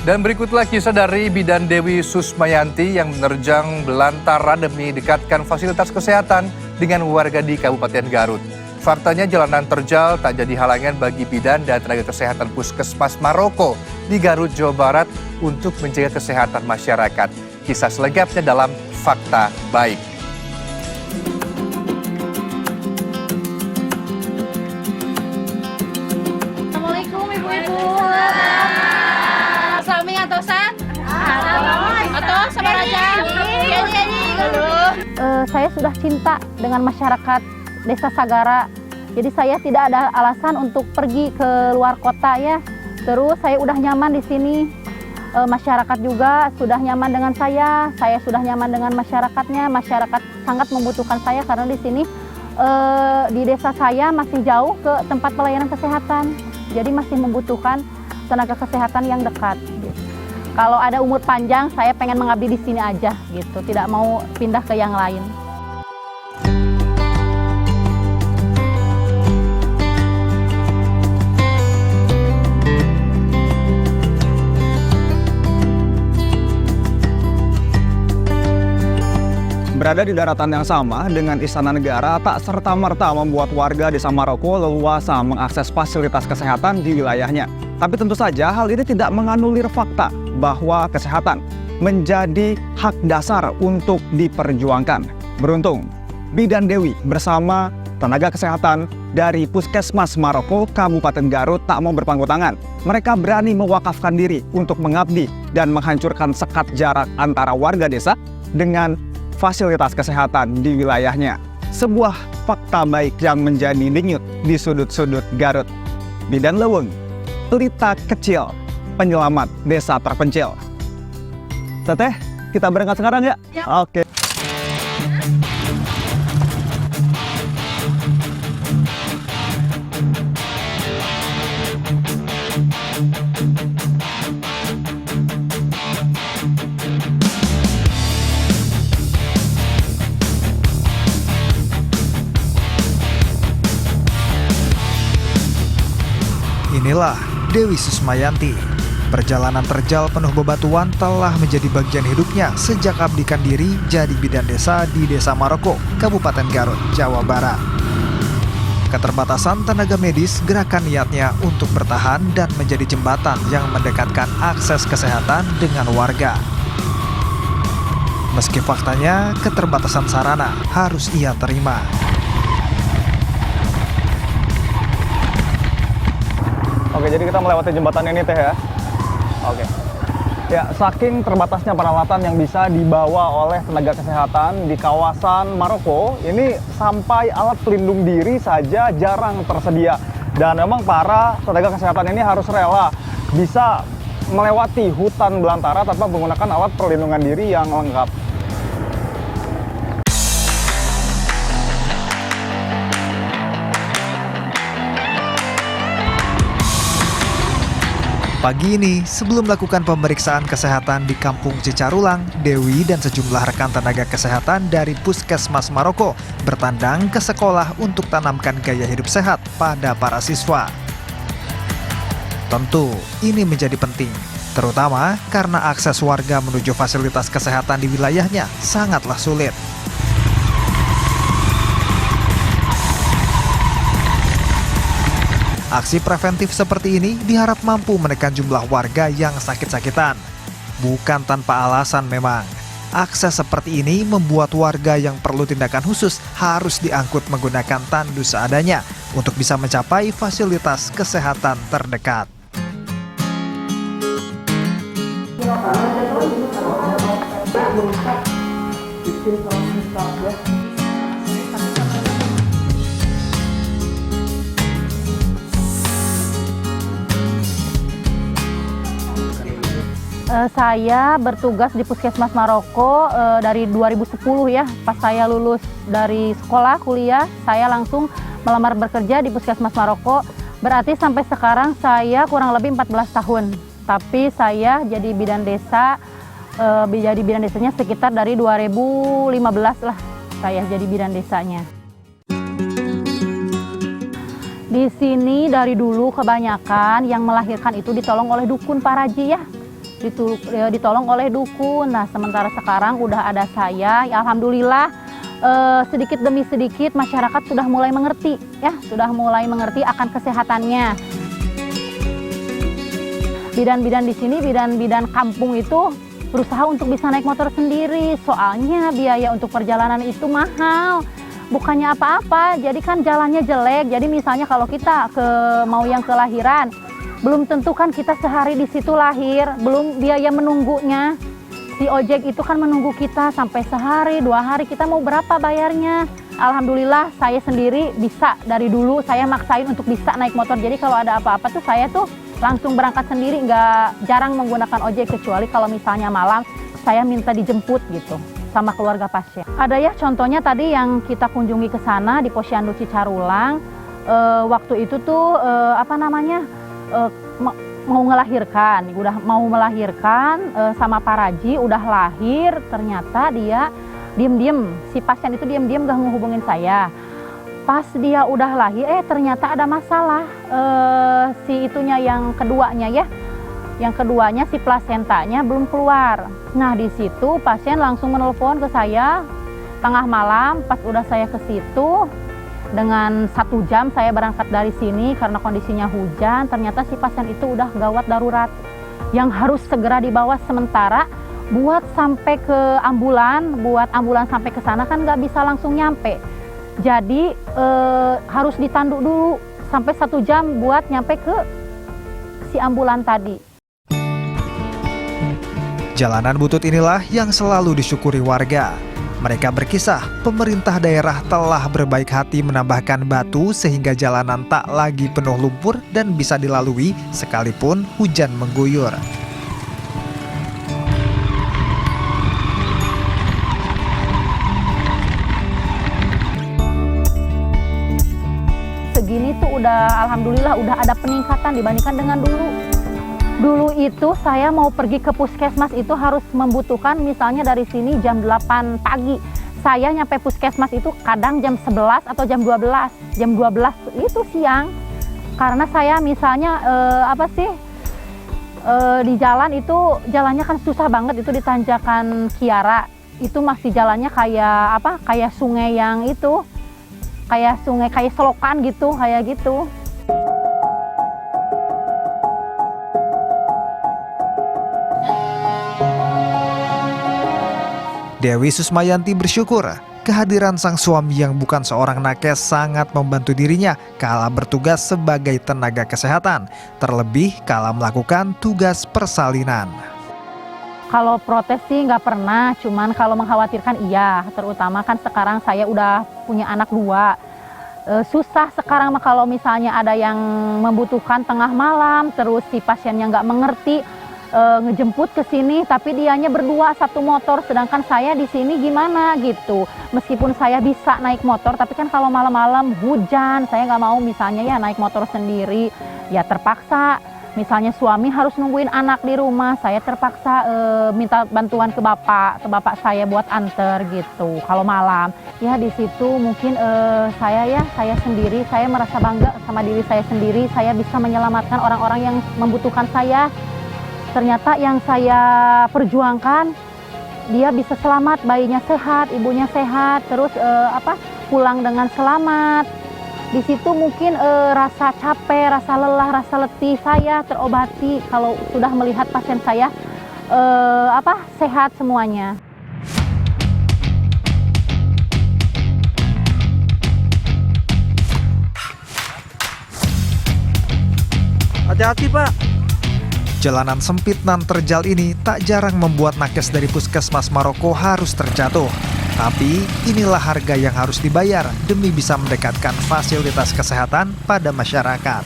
Dan berikutlah kisah dari Bidan Dewi Susmayanti yang menerjang belantara demi dekatkan fasilitas kesehatan dengan warga di Kabupaten Garut. Faktanya jalanan terjal tak jadi halangan bagi bidan dan tenaga kesehatan Puskesmas Maroko di Garut, Jawa Barat untuk menjaga kesehatan masyarakat. Kisah selengkapnya dalam Fakta Baik. Assalamualaikum ibu-ibu. Sami ngatosan? Atau sama raja? Saya sudah cinta dengan masyarakat Desa Sagara. Jadi saya tidak ada alasan untuk pergi ke luar kota ya. Terus saya udah nyaman di sini. Masyarakat juga sudah nyaman dengan saya sudah nyaman dengan masyarakatnya. Masyarakat sangat membutuhkan saya karena di sini di desa saya masih jauh ke tempat pelayanan kesehatan. Jadi masih membutuhkan tenaga kesehatan yang dekat. Gitu. Kalau ada umur panjang, saya pengen mengabdi di sini aja gitu. Tidak mau pindah ke yang lain. Berada di daratan yang sama dengan Istana Negara tak serta-merta membuat warga Desa Maroko leluasa mengakses fasilitas kesehatan di wilayahnya. Tapi tentu saja hal ini tidak menganulir fakta bahwa kesehatan menjadi hak dasar untuk diperjuangkan. Beruntung, Bidan Dewi bersama tenaga kesehatan dari Puskesmas Maroko, Kabupaten Garut tak mau berpangku tangan. Mereka berani mewakafkan diri untuk mengabdi dan menghancurkan sekat jarak antara warga desa dengan fasilitas kesehatan di wilayahnya. Sebuah fakta baik yang menjadi denyut di sudut-sudut Garut. Bidan Leweng, pelita kecil, penyelamat desa terpencil. Teteh, kita berangkat sekarang ya? Oke. Inilah Dewi Susmayanti. Perjalanan terjal penuh bebatuan telah menjadi bagian hidupnya sejak abdikan diri jadi bidan desa di Desa Maroko, Kabupaten Garut, Jawa Barat. Keterbatasan tenaga medis gerakan niatnya untuk bertahan dan menjadi jembatan yang mendekatkan akses kesehatan dengan warga. Meski faktanya keterbatasan sarana harus ia terima. Oke, jadi kita melewati jembatan ini teh ya. Oke. Ya, saking terbatasnya peralatan yang bisa dibawa oleh tenaga kesehatan di kawasan Maroko, ini sampai alat pelindung diri saja jarang tersedia. Dan memang para tenaga kesehatan ini harus rela bisa melewati hutan belantara tanpa menggunakan alat perlindungan diri yang lengkap. Pagi ini, sebelum melakukan pemeriksaan kesehatan di Kampung Cicarulang, Dewi dan sejumlah rekan tenaga kesehatan dari Puskesmas Maroko bertandang ke sekolah untuk tanamkan gaya hidup sehat pada para siswa. Tentu, ini menjadi penting, terutama karena akses warga menuju fasilitas kesehatan di wilayahnya sangatlah sulit. Aksi preventif seperti ini diharap mampu menekan jumlah warga yang sakit-sakitan. Bukan tanpa alasan memang. Akses seperti ini membuat warga yang perlu tindakan khusus harus diangkut menggunakan tandu seadanya untuk bisa mencapai fasilitas kesehatan terdekat. Saya bertugas di Puskesmas Maroko dari 2010 ya. Pas saya lulus dari sekolah kuliah, saya langsung melamar bekerja di Puskesmas Maroko. Berarti sampai sekarang saya kurang lebih 14 tahun. Tapi saya jadi bidan desa, jadi bidan desanya sekitar dari 2015 lah saya jadi bidan desanya. Di sini dari dulu kebanyakan yang melahirkan itu ditolong oleh dukun Pak Raji ya. ditolong oleh dukun. Nah, sementara sekarang udah ada saya, ya alhamdulillah sedikit demi sedikit masyarakat sudah mulai mengerti, ya, sudah mulai mengerti akan kesehatannya. Bidan-bidan di sini, bidan-bidan kampung itu berusaha untuk bisa naik motor sendiri, soalnya biaya untuk perjalanan itu mahal. Bukannya apa-apa, jadi kan jalannya jelek. Jadi misalnya kalau kita mau yang kelahiran, belum tentu kan kita sehari di situ lahir, belum biaya menunggunya. Si ojek itu kan menunggu kita sampai sehari, 2 hari, kita mau berapa bayarnya? Alhamdulillah saya sendiri bisa, dari dulu saya maksain untuk bisa naik motor. Jadi kalau ada apa-apa tuh saya tuh langsung berangkat sendiri, nggak jarang menggunakan ojek, kecuali kalau misalnya malam saya minta dijemput gitu sama keluarga pasien. Ada ya contohnya tadi yang kita kunjungi ke sana di Posyandu Cicarulang, waktu itu tuh mau melahirkan sama Pak Raji, udah lahir, ternyata dia diem-diem, si pasien itu diem-diem gak ngehubungin saya. Pas dia udah lahir, ternyata ada masalah, si itunya yang keduanya ya, yang keduanya si plasentanya belum keluar. Nah di situ pasien langsung menelpon ke saya tengah malam. Pas udah saya ke situ, dengan 1 jam saya berangkat dari sini karena kondisinya hujan. Ternyata si pasien itu udah gawat darurat, yang harus segera dibawa sementara. Buat sampai ke ambulan, sampai ke sana kan nggak bisa langsung nyampe. Jadi harus ditanduk dulu sampai 1 jam buat nyampe ke si ambulan tadi. Jalanan butut inilah yang selalu disyukuri warga. Mereka berkisah, pemerintah daerah telah berbaik hati menambahkan batu sehingga jalanan tak lagi penuh lumpur dan bisa dilalui sekalipun hujan mengguyur. Segini tuh udah alhamdulillah udah ada peningkatan dibandingkan dengan dulu. Dulu itu saya mau pergi ke puskesmas itu harus membutuhkan misalnya dari sini jam 8 pagi. Saya nyampe puskesmas itu kadang jam 11 atau jam 12. Jam 12 itu siang. Karena saya misalnya di jalan itu jalannya kan susah banget, itu di tanjakan Kiara. Itu masih jalannya kayak sungai yang itu. Kayak sungai, kayak selokan gitu, kayak gitu. Dewi Susmayanti bersyukur kehadiran sang suami yang bukan seorang nakes sangat membantu dirinya kala bertugas sebagai tenaga kesehatan, terlebih kala melakukan tugas persalinan. Kalau protes sih nggak pernah, cuman kalau mengkhawatirkan iya, terutama kan sekarang saya udah punya anak 2. Susah sekarang kalau misalnya ada yang membutuhkan tengah malam, terus si pasiennya nggak mengerti, ngejemput ke sini, tapi dianya berdua 1 motor, sedangkan saya di sini gimana gitu. Meskipun saya bisa naik motor, tapi kan kalau malam-malam hujan, saya nggak mau misalnya ya naik motor sendiri, ya terpaksa. Misalnya suami harus nungguin anak di rumah, saya terpaksa minta bantuan ke bapak saya buat anter gitu. Kalau malam, ya di situ mungkin saya sendiri, saya merasa bangga sama diri saya sendiri. Saya bisa menyelamatkan orang-orang yang membutuhkan saya. Ternyata yang saya perjuangkan, dia bisa selamat, bayinya sehat, ibunya sehat, terus pulang dengan selamat. Di situ mungkin rasa capek, rasa lelah, rasa letih saya terobati kalau sudah melihat pasien saya sehat semuanya. Hati-hati, Pak. Jalanan sempit nan terjal ini tak jarang membuat nakes dari Puskesmas Maroko harus terjatuh. Tapi inilah harga yang harus dibayar demi bisa mendekatkan fasilitas kesehatan pada masyarakat.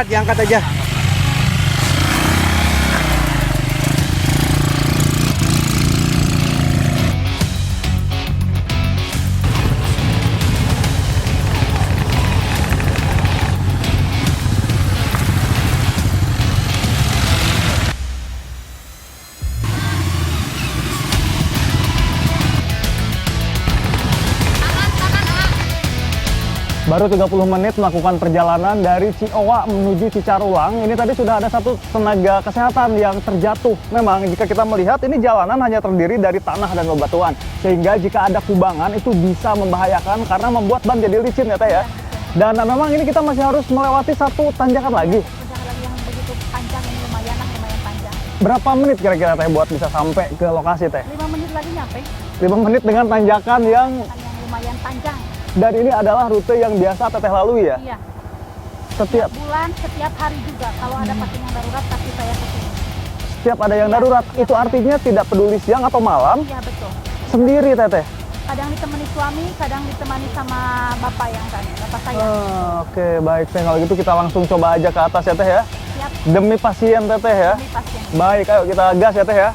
Diangkat aja. Baru 30 menit melakukan perjalanan dari Ciowa menuju Cicarulang. Ini tadi sudah ada satu tenaga kesehatan yang terjatuh. Memang jika kita melihat ini jalanan hanya terdiri dari tanah dan bebatuan. Sehingga jika ada kubangan itu bisa membahayakan karena membuat ban jadi licin ya Teh ya. Dan memang ini kita masih harus melewati satu tanjakan lagi. Tanjakan lagi yang begitu panjang, ini lumayan panjang. Berapa menit kira-kira Teh buat bisa sampai ke lokasi Teh? 5 menit lagi nyampe, 5 menit dengan tanjakan yang lumayan panjang. dan ini adalah rute yang biasa Teteh lalui ya? Iya. Setiap Bulan, setiap hari juga. Kalau ada pasien yang darurat, pasti saya kesini. setiap ada yang darurat, itu artinya tidak peduli siang atau malam, Iya betul. sendiri Teteh? Kadang ditemani suami, kadang ditemani sama bapak yang tadi, bapak saya. Oke, baik Teh. Kalau gitu kita langsung coba aja ke atas ya Teh ya. Siap Demi pasien Teteh ya. demi pasien. Baik, ayo kita gas ya Teh ya.